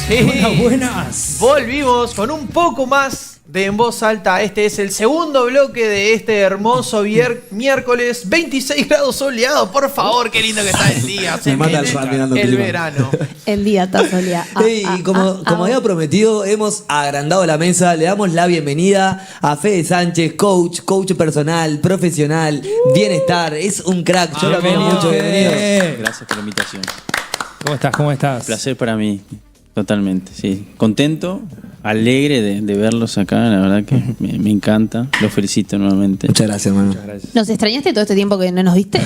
Sí. Buenas, buenas. Volvimos con un poco más de En Voz Alta. Este es el segundo bloque de este hermoso miércoles. 26 grados soleado, por favor, qué lindo que está el día. Me mata el fan mirando el clima. verano. El día está soleado. Y como había prometido, hemos agrandado la mesa. Le damos la bienvenida a Fede Sánchez, coach personal, profesional, bienestar. Es un crack. Yo lo quiero mucho. Bienvenido. Gracias por la invitación. ¿Cómo estás? ¿Cómo estás? Placer para mí, totalmente, sí. Contento, alegre de verlos acá, la verdad que me encanta. Los felicito nuevamente. Muchas gracias, hermano. Muchas gracias. ¿Nos extrañaste todo este tiempo que no nos viste?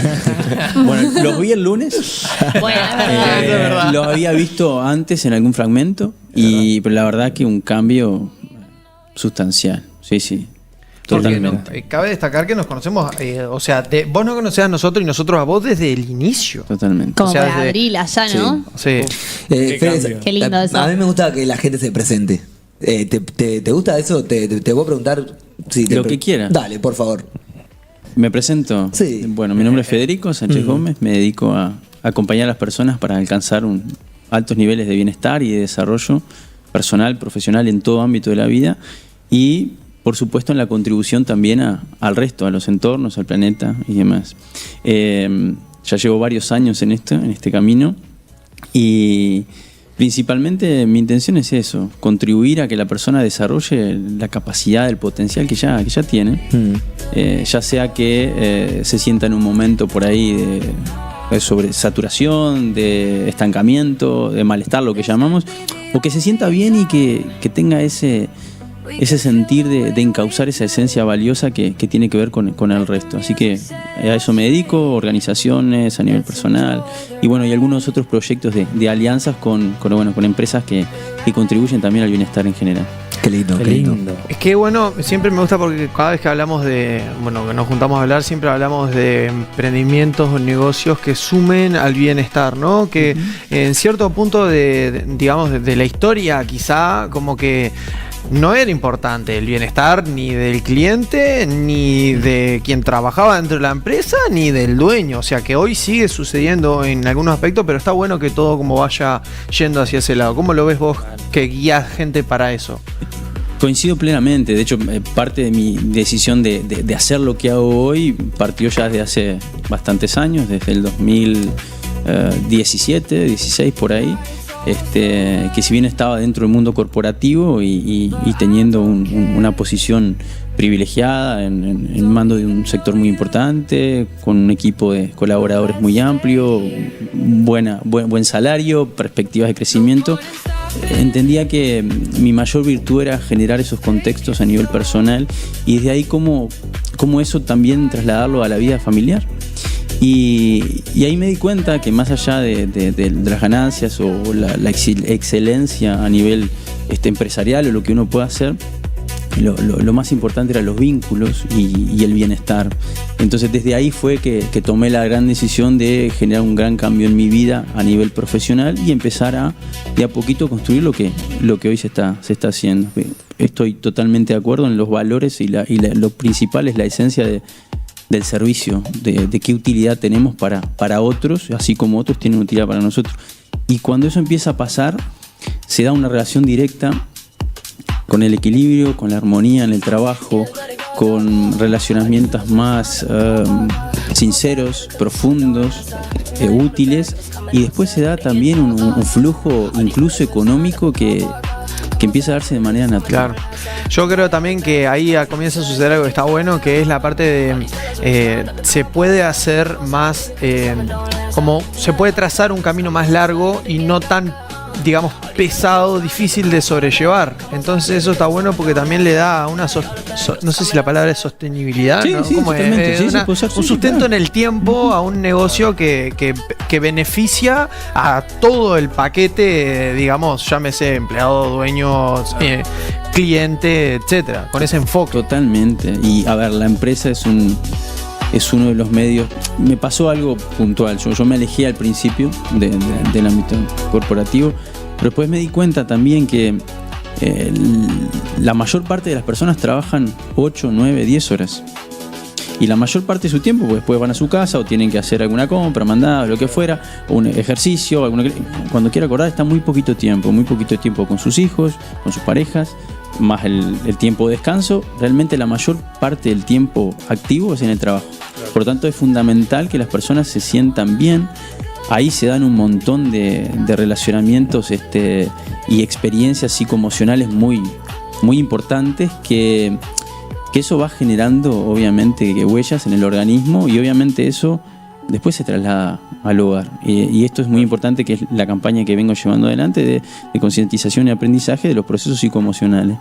Bueno, los vi el lunes. Bueno, es verdad. Los había visto antes en algún fragmento, pero la verdad que un cambio sustancial. Sí. Porque Totalmente. cabe destacar que nos conocemos, o sea, vos nos conocés a nosotros y nosotros a vos desde el inicio. Totalmente. Como O sea, por desde- abril allá, ¿no? Sí. Fede, cambio. Qué lindo eso. A mí me gusta que la gente se presente. ¿Te gusta eso? Te voy a preguntar. Sí, Lo que quieras. Dale, por favor. Me presento. Sí. Bueno, mi nombre es Federico Sánchez Gómez. Me dedico a acompañar a las personas para alcanzar altos niveles de bienestar y de desarrollo personal, profesional en todo ámbito de la vida. Y, por supuesto, en la contribución también al resto, a los entornos, al planeta y demás. Ya llevo varios años en este camino y principalmente mi intención es eso, contribuir a que la persona desarrolle la capacidad, el potencial que ya tiene, ya sea que se sienta en un momento por ahí de sobresaturación, de estancamiento, de malestar, lo que llamamos, o que se sienta bien y que tenga ese sentir de encauzar esa esencia valiosa que tiene que ver con el resto. Así que a eso me dedico, organizaciones a nivel personal y bueno, y algunos otros proyectos de alianzas con empresas que contribuyen también al bienestar en general. Qué lindo, Qué lindo. Es que bueno, siempre me gusta porque cada vez que hablamos que nos juntamos a hablar, siempre hablamos de emprendimientos o negocios que sumen al bienestar, ¿no? Que en cierto punto de la historia quizá como que no era importante el bienestar ni del cliente, ni de quien trabajaba dentro de la empresa, ni del dueño. O sea que hoy sigue sucediendo en algunos aspectos, pero está bueno que todo como vaya yendo hacia ese lado. ¿Cómo lo ves vos que guías gente para eso? Coincido plenamente, de hecho parte de mi decisión de hacer lo que hago hoy partió ya desde hace bastantes años, desde el 2017, 16 por ahí. Que si bien estaba dentro del mundo corporativo y teniendo una posición privilegiada en mando de un sector muy importante, con un equipo de colaboradores muy amplio, buen salario, perspectivas de crecimiento, entendía que mi mayor virtud era generar esos contextos a nivel personal y desde ahí cómo eso también trasladarlo a la vida familiar. Y ahí me di cuenta que más allá de las ganancias o la excelencia a nivel empresarial o lo que uno pueda hacer, lo más importante eran los vínculos y el bienestar. Entonces desde ahí fue que tomé la gran decisión de generar un gran cambio en mi vida a nivel profesional y empezar de a poquito construir lo que hoy se está haciendo. Estoy totalmente de acuerdo en los valores y lo principal es la esencia del servicio, de qué utilidad tenemos para otros, así como otros tienen utilidad para nosotros. Y cuando eso empieza a pasar, se da una relación directa con el equilibrio, con la armonía en el trabajo, con relacionamientos más sinceros, profundos, útiles, y después se da también un flujo incluso económico que empieza a darse de manera natural. Claro. Yo creo también que ahí comienza a suceder algo que está bueno, que es la parte de se puede hacer más, como se puede trazar un camino más largo y no tan, digamos, pesado, difícil de sobrellevar. Entonces eso está bueno porque también le da una, no sé si la palabra es sostenibilidad, Sí, ¿no? sí, ¿Cómo es? totalmente. Sí, Una- sí, pues, un sustento claro. en el tiempo a un negocio que beneficia a todo el paquete, digamos, llámese empleado, dueño, cliente, etcétera, con ese enfoque. Totalmente. Y a ver, la empresa es uno de los medios. Me pasó algo puntual. Yo me alejé al principio del ámbito corporativo, pero después me di cuenta también que la mayor parte de las personas trabajan 8, 9, 10 horas. Y la mayor parte de su tiempo, pues después van a su casa o tienen que hacer alguna compra, mandado, lo que fuera, o un ejercicio, cuando quiera acordar, está muy poquito tiempo con sus hijos, con sus parejas, más el tiempo de descanso. Realmente la mayor parte del tiempo activo es en el trabajo. Por lo tanto, es fundamental que las personas se sientan bien. Ahí se dan un montón de relacionamientos y experiencias psicoemocionales muy, muy importantes que eso va generando obviamente huellas en el organismo, y obviamente eso después se traslada al hogar. Y esto es muy importante, que es la campaña que vengo llevando adelante de concientización y aprendizaje de los procesos psicoemocionales.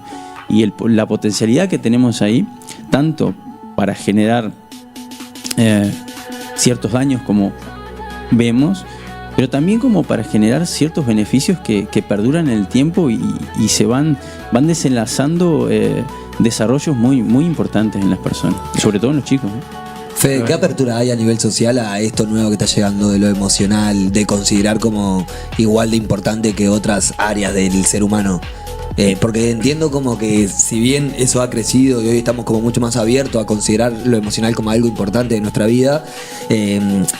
Y la potencialidad que tenemos ahí, tanto para generar ciertos daños como vemos, pero también como para generar ciertos beneficios que perduran en el tiempo y se van desenlazando desarrollos muy, muy importantes en las personas, sobre todo en los chicos, ¿no? Fede, ¿qué apertura hay a nivel social a esto nuevo que está llegando de lo emocional, de considerar como igual de importante que otras áreas del ser humano? Porque entiendo como que si bien eso ha crecido y hoy estamos como mucho más abiertos a considerar lo emocional como algo importante de nuestra vida,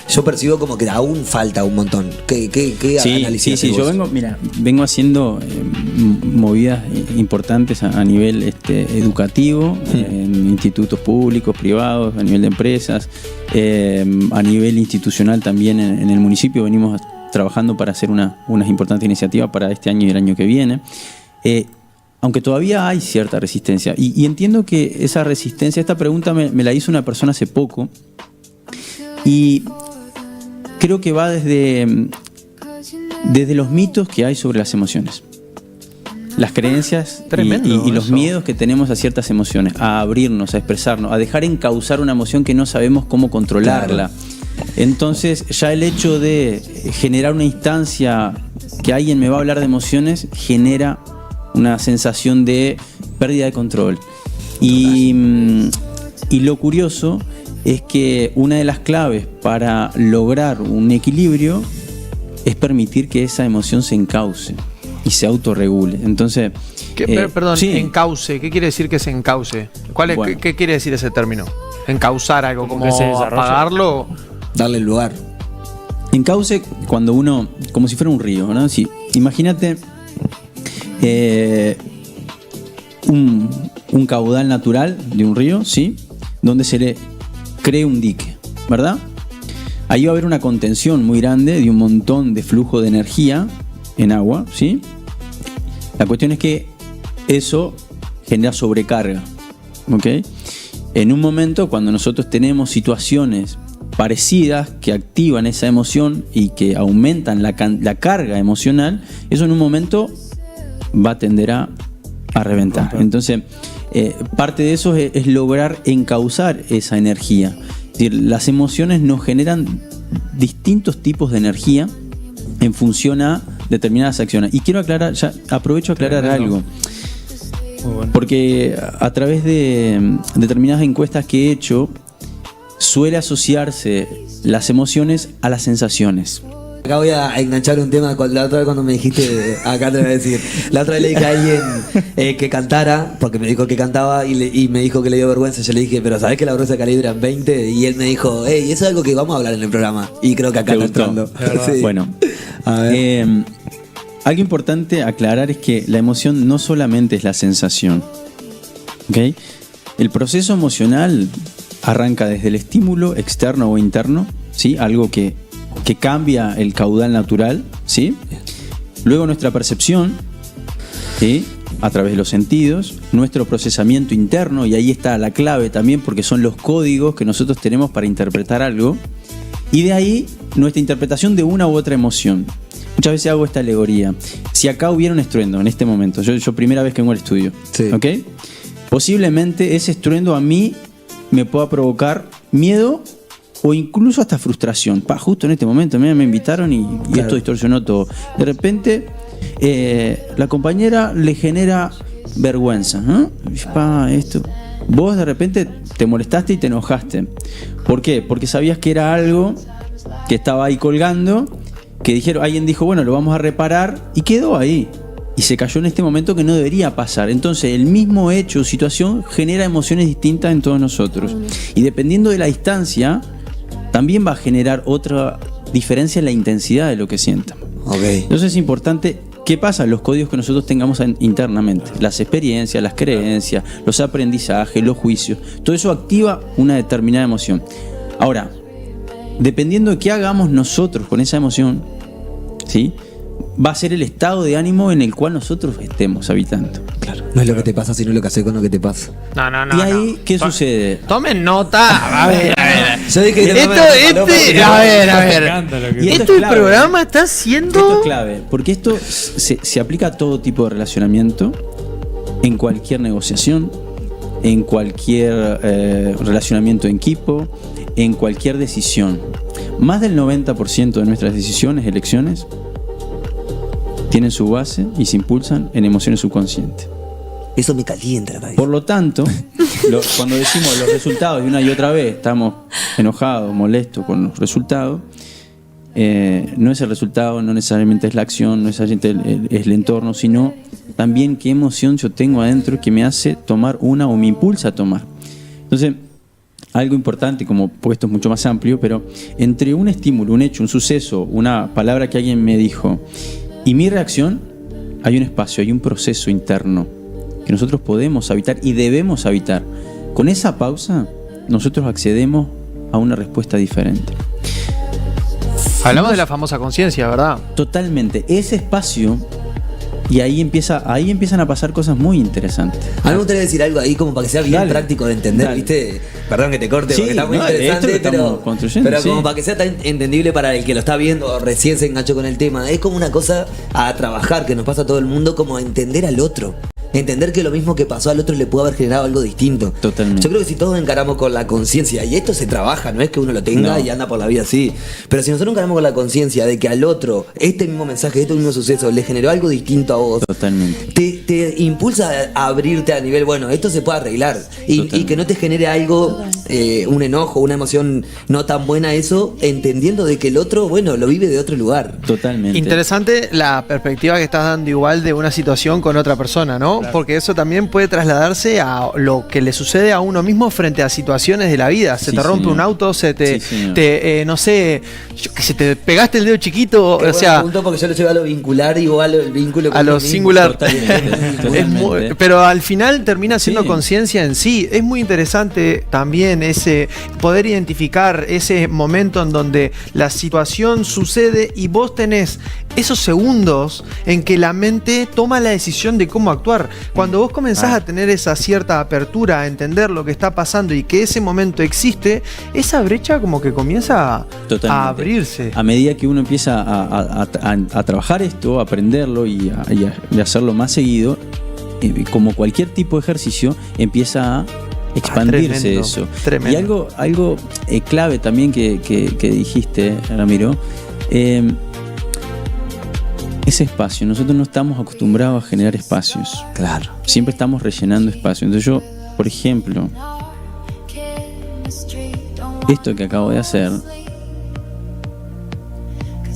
yo percibo como que aún falta un montón. ¿Qué análisis? Sí, yo vengo haciendo movidas importantes a nivel educativo, en institutos públicos, privados, a nivel de empresas, a nivel institucional también en el municipio. Venimos trabajando para hacer unas importantes iniciativas para este año y el año que viene. Aunque todavía hay cierta resistencia, y entiendo que esa resistencia, esta pregunta me la hizo una persona hace poco, y creo que va desde los mitos que hay sobre las emociones, las creencias y los miedos que tenemos a ciertas emociones, a abrirnos, a expresarnos, a dejar encauzar una emoción que no sabemos cómo controlarla. Claro. Entonces ya el hecho de generar una instancia que alguien me va a hablar de emociones genera una sensación de pérdida de control. Y lo curioso es que una de las claves para lograr un equilibrio es permitir que esa emoción se encauce y se autorregule. Entonces, perdón, sí. Encauce, ¿qué quiere decir que se encauce? ¿Qué quiere decir ese término? Encauzar algo, como apagarlo, darle el lugar. Encauce, cuando uno, como si fuera un río, ¿no? Sí, imagínate un caudal natural de un río, ¿sí? Donde se le cree un dique, ¿verdad? Ahí va a haber una contención muy grande de un montón de flujo de energía en agua, ¿sí? La cuestión es que eso genera sobrecarga, ¿ok? En un momento, cuando nosotros tenemos situaciones parecidas que activan esa emoción y que aumentan la carga emocional, eso en un momento va a tender a reventar. Entonces, parte de eso es lograr encauzar esa energía. Es decir, las emociones nos generan distintos tipos de energía en función a determinadas acciones. Y quiero aclarar, ya aprovecho a aclarar algo. Porque a través de determinadas encuestas que he hecho, suele asociarse las emociones a las sensaciones. Acá voy a enganchar un tema. La otra vez cuando me dijiste, acá te voy a decir, la otra vez le dije a alguien que cantara, porque me dijo que cantaba y me dijo que le dio vergüenza. Yo le dije, pero ¿sabés que la brosa calibran 20? Y él me dijo, hey, eso es algo que vamos a hablar en el programa. Y creo que acá está entrando. Sí. Bueno, a ver. Algo importante aclarar es que la emoción no solamente es la sensación, ¿ok? El proceso emocional arranca desde el estímulo externo o interno, ¿sí? Algo que cambia el caudal natural, ¿sí? Luego nuestra percepción, ¿sí? A través de los sentidos, nuestro procesamiento interno, y ahí está la clave también, porque son los códigos que nosotros tenemos para interpretar algo, y de ahí nuestra interpretación de una u otra emoción. Muchas veces hago esta alegoría. Si acá hubiera un estruendo en este momento, yo primera vez que vengo al estudio, sí. ¿ok? Posiblemente ese estruendo a mí me pueda provocar miedo o incluso hasta frustración. Justo en este momento me invitaron y claro, esto distorsionó todo. De repente la compañera le genera vergüenza, ¿no? Esto. Vos de repente te molestaste y te enojaste. ¿Por qué? Porque sabías que era algo que estaba ahí colgando, que alguien dijo, bueno, lo vamos a reparar, y quedó ahí. y se cayó en este momento que no debería pasar. Entonces, el mismo hecho o situación genera emociones distintas en todos nosotros. Y dependiendo de la distancia, también va a generar otra diferencia en la intensidad de lo que sientan. Okay. Entonces es importante qué pasa, los códigos que nosotros tengamos internamente, las experiencias, las creencias, los aprendizajes, los juicios, todo eso activa una determinada emoción. Ahora, dependiendo de qué hagamos nosotros con esa emoción, ¿sí?, va a ser el estado de ánimo en el cual nosotros estemos habitando. Claro. No es lo que te pasa, sino lo que haces con lo que te pasa. No. Y ahí, ¿qué sucede? Tomen nota. A ver. Yo dije que A ver. Me encanta lo que Y esto Este es clave. programa está siendo... Esto es clave, porque esto se aplica a todo tipo de relacionamiento, en cualquier negociación, en cualquier relacionamiento en equipo, en cualquier decisión. Más del 90% de nuestras decisiones, elecciones, tienen su base y se impulsan en emociones subconscientes. Eso me calienta la cabeza. Por lo tanto, cuando decimos los resultados y una y otra vez estamos enojados, molestos con los resultados, no es el resultado, no necesariamente es la acción, no necesariamente es el entorno, sino también qué emoción yo tengo adentro que me hace tomar una o me impulsa a tomar. Entonces, algo importante, como puesto es mucho más amplio, pero entre un estímulo, un hecho, un suceso, una palabra que alguien me dijo y mi reacción, hay un espacio, hay un proceso interno que nosotros podemos habitar y debemos habitar. Con esa pausa, nosotros accedemos a una respuesta diferente. Hablamos de la famosa conciencia, ¿verdad? Totalmente. Ese espacio, y ahí empiezan a pasar cosas muy interesantes. A mí me gustaría decir algo ahí como para que sea bien Dale. práctico de entender, Dale. ¿viste? Perdón que te corte Sí, porque está muy no, esto interesante, lo estamos construyendo, pero sí. como para que sea tan entendible para el que lo está viendo o recién se enganchó con el tema. Es como una cosa a trabajar que nos pasa a todo el mundo, como a entender al otro. Entender que lo mismo que pasó al otro le pudo haber generado algo distinto. Totalmente. Yo creo que si todos encaramos con la conciencia, y esto se trabaja, no es que uno lo tenga No. y anda por la vida así, pero si nosotros encaramos con la conciencia de que al otro este mismo mensaje, este mismo suceso le generó algo distinto a vos, Totalmente. te impulsa a abrirte a nivel, bueno, esto se puede arreglar y que no te genere algo, un enojo, una emoción no tan buena, eso, entendiendo de que el otro, bueno, lo vive de otro lugar. Totalmente. Interesante la perspectiva que estás dando igual de una situación con otra persona, ¿no? Porque eso también puede trasladarse a lo que le sucede a uno mismo frente a situaciones de la vida. Se Sí, te rompe señor. un auto, se te, Sí, señor. no sé, que se te pegaste el dedo chiquito, Qué o buen sea, punto, porque yo lo llevo a lo vincular, igual el vínculo a lo conmigo mismo. singular. Totalmente. Es pero al final termina siendo Sí. conciencia en sí. Es muy interesante también ese poder identificar ese momento en donde la situación sucede y vos tenés esos segundos en que la mente toma la decisión de cómo actuar. Cuando vos comenzás a tener esa cierta apertura, a entender lo que está pasando y que ese momento existe, esa brecha como que comienza Totalmente. a abrirse. A medida que uno empieza a trabajar esto, a aprenderlo y a hacerlo más seguido, como cualquier tipo de ejercicio, empieza a expandirse Tremendo, eso. tremendo. Y algo clave también que dijiste, Ramiro, ese espacio. Nosotros no estamos acostumbrados a generar espacios. Claro. Siempre estamos rellenando espacios. Entonces yo, por ejemplo, esto que acabo de hacer,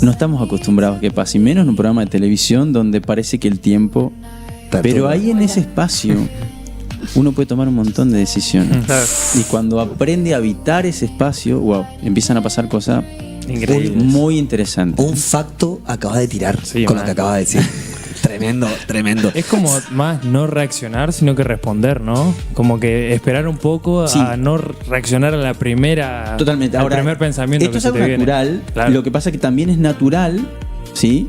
no estamos acostumbrados a que pase, y menos en un programa de televisión donde parece que el tiempo... Pero ahí en ese espacio uno puede tomar un montón de decisiones. Claro. Y cuando aprende a habitar ese espacio, wow, empiezan a pasar cosas Increíbles. muy interesantes. Un facto acabas de tirar Sí, con lo man. que acabas de decir. Tremendo, tremendo. Es como más no reaccionar, sino que responder, ¿no? Como que esperar un poco Sí. a no reaccionar a la primera. Totalmente. Al Ahora, primer pensamiento esto que es se algo te viene. natural. Claro. Lo que pasa es que también es natural, ¿sí?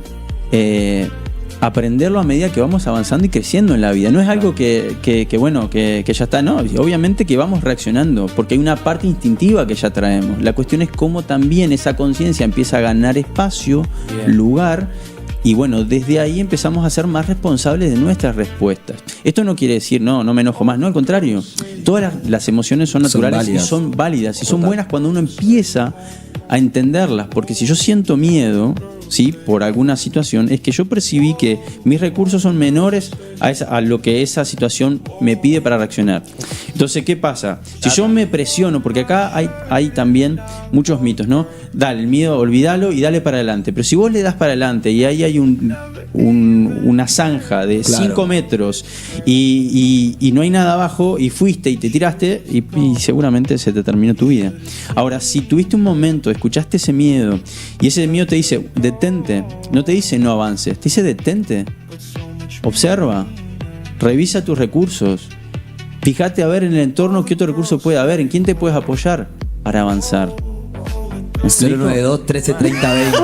Aprenderlo a medida que vamos avanzando y creciendo en la vida. No es algo que ya está, no. Obviamente que vamos reaccionando, porque hay una parte instintiva que ya traemos. La cuestión es cómo también esa conciencia empieza a ganar espacio, Bien. lugar. Y bueno, desde ahí empezamos a ser más responsables de nuestras respuestas. Esto no quiere decir, no me enojo más. No, al contrario. Todas las emociones son naturales válidas. y son válidas. Y son Total. buenas cuando uno empieza a entenderlas. Porque si yo siento miedo, ¿sí?, por alguna situación, es que yo percibí que mis recursos son menores a lo que esa situación me pide para reaccionar. Entonces, ¿qué pasa? Si yo me presiono, porque acá hay también muchos mitos, ¿no? Dale, el miedo, olvídalo y dale para adelante. Pero si vos le das para adelante y ahí hay una zanja de Claro. 5 metros y no hay nada abajo y fuiste y te tiraste y seguramente se te terminó tu vida. Ahora, si tuviste un momento, escuchaste ese miedo y ese miedo te dice detente, no te dice no avances, te dice detente, observa, revisa tus recursos, fíjate a ver en el entorno qué otro recurso puede haber, en quién te puedes apoyar para avanzar. ¿Me explico? 092 1330 20.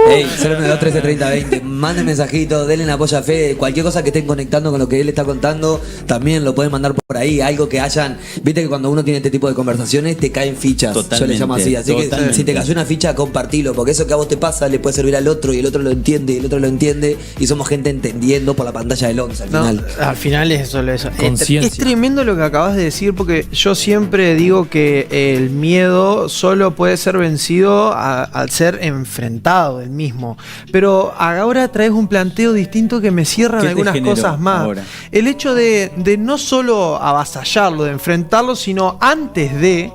Ey, 092 1330 20. Manden mensajitos, denle apoyo a Fede. Cualquier cosa que estén conectando con lo que él está contando, también lo pueden mandar por ahí. Algo que hayan. Viste que cuando uno tiene este tipo de conversaciones, te caen fichas. Yo Totalmente, le llamo así. Así que totalmente. si te cayó una ficha, compartilo. Porque eso que a vos te pasa le puede servir al otro y el otro lo entiende y el otro lo entiende. Y somos gente entendiendo por la pantalla del 11 al No, final. al final es solo eso. Conciencia. Es tremendo lo que acabas de decir porque yo siempre digo que el miedo solo puede ser vencido al ser enfrentado el mismo. Pero ahora traes un planteo distinto que me cierran ¿Qué te algunas generó cosas más. ahora? El hecho de no solo avasallarlo, de enfrentarlo, sino antes de...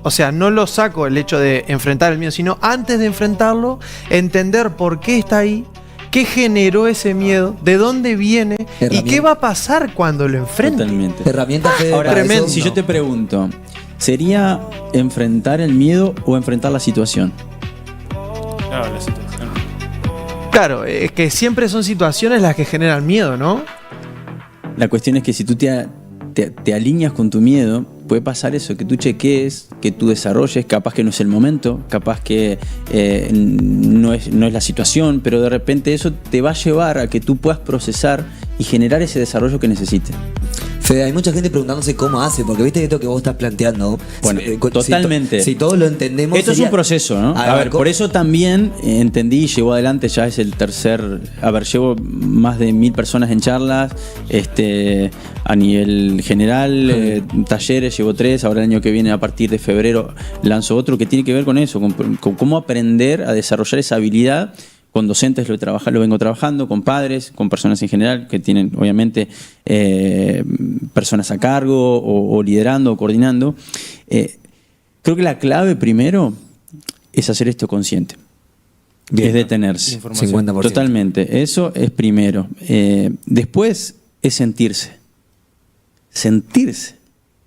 O sea, no lo saco el hecho de enfrentar el miedo, sino antes de enfrentarlo, entender por qué está ahí, qué generó ese miedo, de dónde viene y Herramienta. qué va a pasar cuando lo enfrente. Totalmente. Herramientas, Fede, Ahora, para tremendo. eso, si yo te pregunto, ¿sería enfrentar el miedo o enfrentar la situación? Claro, la situación. Claro, es que siempre son situaciones las que generan miedo, ¿no? La cuestión es que si tú te alineas con tu miedo, puede pasar eso, que tú chequees, que tú desarrolles, capaz que no es el momento, capaz que no es la situación, pero de repente eso te va a llevar a que tú puedas procesar y generar ese desarrollo que necesites. Fede, hay mucha gente preguntándose cómo hace, porque viste esto que vos estás planteando. Bueno, Si, totalmente. si todos lo entendemos. Esto es sería- un proceso, ¿no? A A ver, ver, por eso también entendí y llevo adelante, ya es el tercer, llevo más de 1000 personas en charlas, a nivel general, talleres, llevo 3, ahora el año que viene a partir de febrero lanzo otro que tiene que ver con eso, con cómo aprender a desarrollar esa habilidad. Con docentes lo vengo trabajando, con padres, con personas en general que tienen obviamente personas a cargo o liderando o coordinando. Creo que la clave primero es hacer esto consciente. Bien. Es detenerse. Información. 50%. Totalmente. Eso es primero. Después es sentirse. Sentirse.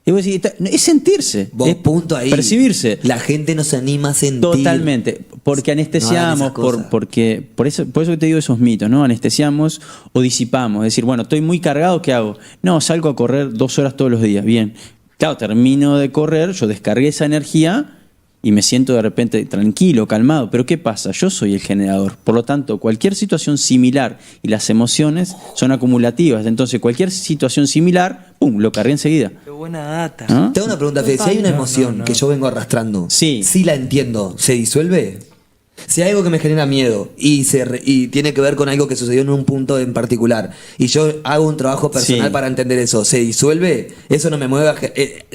Y vos decís, es sentirse. Vos, es punto ahí. Percibirse. La gente no se anima a sentir. Totalmente, porque No anestesiamos, hagan esas cosas. por eso que te digo esos mitos, ¿no? Anestesiamos o disipamos, es decir, bueno, estoy muy cargado, ¿qué hago? No, salgo a correr 2 horas todos los días, bien. Claro, termino de correr, yo descargué esa energía y me siento de repente tranquilo, calmado, pero ¿qué pasa? Yo soy el generador, por lo tanto, cualquier situación similar y las emociones son acumulativas, entonces cualquier situación similar, ¡pum!, lo cargué enseguida. Qué buena data. ¿Ah? Te hago una pregunta, Fede. Si hay una emoción que yo vengo arrastrando, Sí. si la entiendo, ¿se disuelve? Si hay algo que me genera miedo y tiene que ver con algo que sucedió en un punto en particular y yo hago un trabajo personal Sí. para entender eso, ¿se disuelve? Eso no me mueve,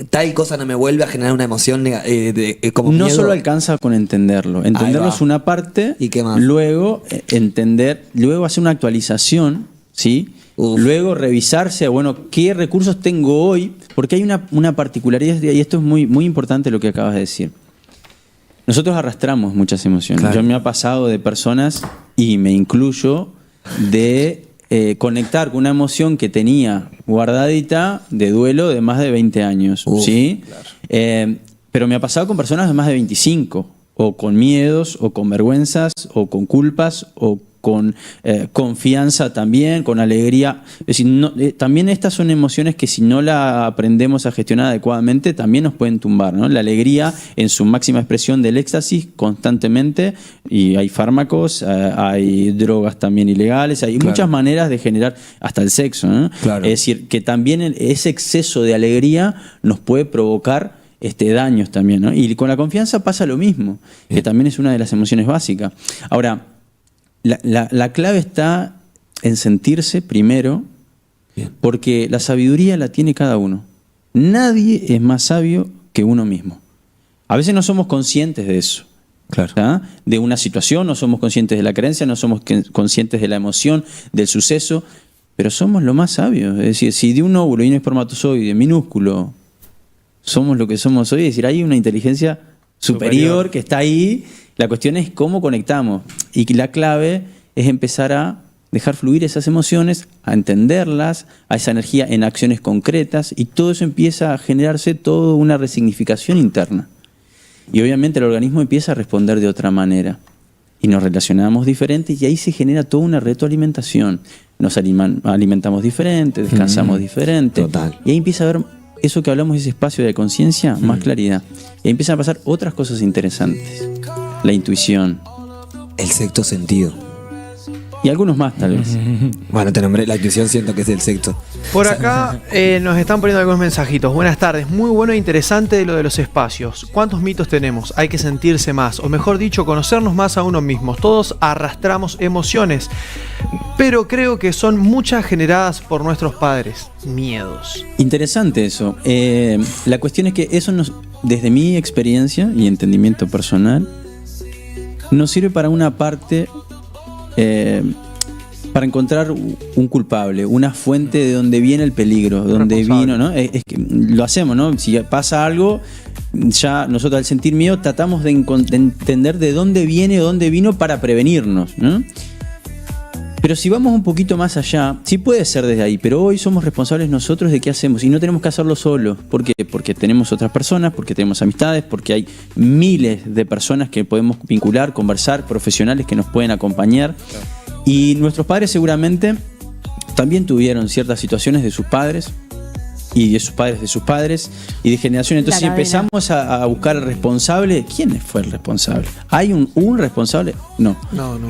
tal cosa no me vuelve a generar una emoción como No miedo. solo alcanza con entenderlo. Entenderlo va. es una parte. ¿Y qué más? Luego luego hacer una actualización, ¿sí? Uf. Luego revisarse, bueno, ¿qué recursos tengo hoy? Porque hay una particularidad, y esto es muy, muy importante lo que acabas de decir. Nosotros arrastramos muchas emociones. Claro. Yo me ha pasado de personas, y me incluyo, de conectar con una emoción que tenía guardadita de duelo de más de 20 años. Uf, ¿sí? Pero me ha pasado con personas de más de 25, o con miedos, o con vergüenzas, o con culpas, o con confianza también, con alegría. Es decir, también estas son emociones que si no la aprendemos a gestionar adecuadamente también nos pueden tumbar, ¿no? La alegría en su máxima expresión del éxtasis constantemente, y hay fármacos, hay drogas también ilegales, hay muchas maneras de generar hasta el sexo, ¿no? Claro. Es decir, que también ese exceso de alegría nos puede provocar daños también, ¿no? Y con la confianza pasa lo mismo, que también es una de las emociones básicas. Ahora, la clave está en sentirse primero, porque la sabiduría la tiene cada uno. Nadie es más sabio que uno mismo. A veces no somos conscientes de eso. Claro. ¿tá? De una situación, no somos conscientes de la creencia, no somos conscientes de la emoción, del suceso, pero somos lo más sabios. Es decir, si de un óvulo y un espermatozoide minúsculo somos lo que somos hoy, es decir, hay una inteligencia superior que está ahí. La cuestión es cómo conectamos. Y la clave es empezar a dejar fluir esas emociones, a entenderlas, a esa energía en acciones concretas, y todo eso empieza a generarse toda una resignificación interna. Y obviamente el organismo empieza a responder de otra manera. Y nos relacionamos diferentes y ahí se genera toda una retroalimentación. Nos alimentamos diferente, descansamos diferente. Total. Y ahí empieza a haber eso que hablamos, ese espacio de conciencia, más claridad. Y ahí empiezan a pasar otras cosas interesantes. La intuición. El sexto sentido. Y algunos más, tal vez. Bueno, te nombré la intuición, siento que es el sexto. Por acá nos están poniendo algunos mensajitos. Buenas tardes, muy bueno e interesante lo de los espacios. ¿Cuántos mitos tenemos? Hay que sentirse más, o mejor dicho, conocernos más a uno mismos. Todos arrastramos emociones, pero creo que son muchas generadas por nuestros padres. Miedos. Interesante eso. La cuestión es que eso desde mi experiencia y entendimiento personal, nos sirve para una parte... para encontrar un culpable, una fuente de donde viene el peligro, donde vino, ¿no? Es que lo hacemos, ¿no? Si pasa algo, ya nosotros al sentir miedo tratamos de entender de dónde viene o dónde vino para prevenirnos, ¿no? Pero si vamos un poquito más allá, sí puede ser desde ahí, pero hoy somos responsables nosotros de qué hacemos y no tenemos que hacerlo solos. ¿Por qué? Porque tenemos otras personas, porque tenemos amistades, porque hay miles de personas que podemos vincular, conversar, profesionales que nos pueden acompañar. Claro. Y nuestros padres seguramente también tuvieron ciertas situaciones de sus padres y de sus padres y de generación. Entonces, si empezamos a buscar al responsable, ¿quién fue el responsable? ¿Hay un responsable? No.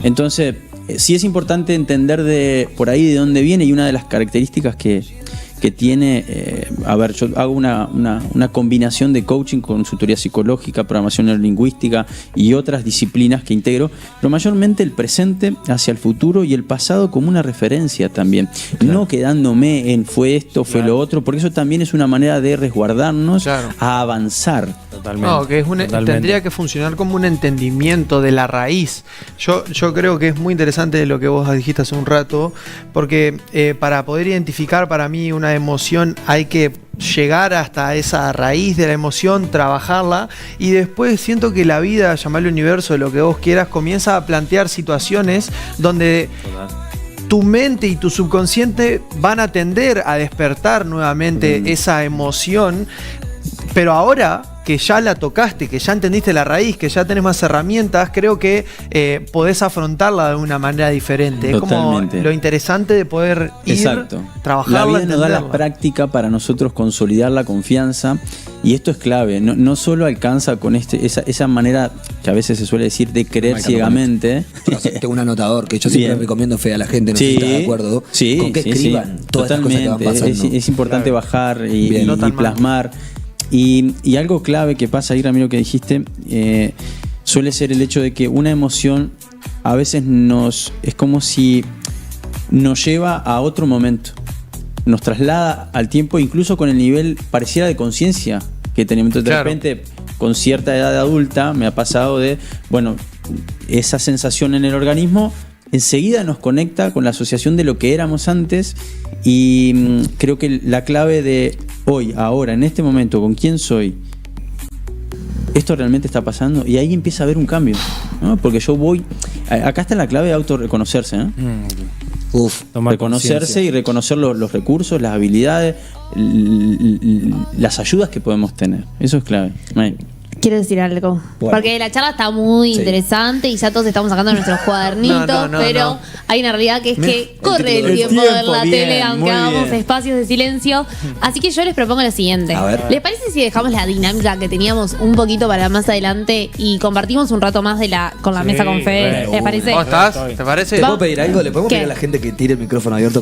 Entonces, sí es importante entender por ahí de dónde viene, y una de las características que tiene, yo hago una combinación de coaching, consultoría psicológica, programación neurolingüística y otras disciplinas que integro, pero mayormente el presente hacia el futuro y el pasado como una referencia también, claro. No quedándome en fue esto, fue lo otro, porque eso también es una manera de resguardarnos a avanzar. Totalmente. No, que tendría que funcionar como un entendimiento de la raíz. Yo creo que es muy interesante lo que vos dijiste hace un rato, porque para poder identificar para mí una emoción hay que llegar hasta esa raíz de la emoción, trabajarla, y después siento que la vida, llamarle universo, lo que vos quieras, comienza a plantear situaciones donde tu mente y tu subconsciente van a tender a despertar nuevamente esa emoción, pero ahora que ya la tocaste, que ya entendiste la raíz, que ya tenés más herramientas, creo que podés afrontarla de una manera diferente. Totalmente. Es como lo interesante de poder trabajarla. La vida nos da la práctica para nosotros consolidar la confianza, y esto es clave. No solo alcanza con esa manera que a veces se suele decir de creer ciegamente. Tengo un anotador que yo siempre recomiendo a la gente, no sé si estás de acuerdo, con que escriban todas las cosas que van pasando. Es importante bajar y plasmar. Y algo clave que pasa ahí, Ramiro, que dijiste, suele ser el hecho de que una emoción a veces es como si nos lleva a otro momento, nos traslada al tiempo, incluso con el nivel pareciera de conciencia que tenemos. Entonces, de repente, con cierta edad adulta, me ha pasado esa sensación en el organismo enseguida nos conecta con la asociación de lo que éramos antes, y creo que la clave de hoy, ahora, en este momento, con quién soy, esto realmente está pasando, y ahí empieza a haber un cambio, ¿no? Porque yo acá está la clave de autorreconocerse, ¿eh? Reconocerse y reconocer los recursos, las habilidades, las ayudas que podemos tener. Eso es clave. Quiero decir algo. Bueno. Porque la charla está muy interesante y ya todos estamos sacando nuestros cuadernitos, pero hay una realidad que es que corre el tiempo de ver la tele, aunque hagamos espacios de silencio. Así que yo les propongo lo siguiente. ¿Les parece si dejamos la dinámica que teníamos un poquito para más adelante y compartimos un rato más con la mesa con Fede? ¿Les parece? ¿Cómo estás? ¿Te parece? ¿Te puedo pedir algo? ¿Le podemos pedir a la gente que tire el micrófono abierto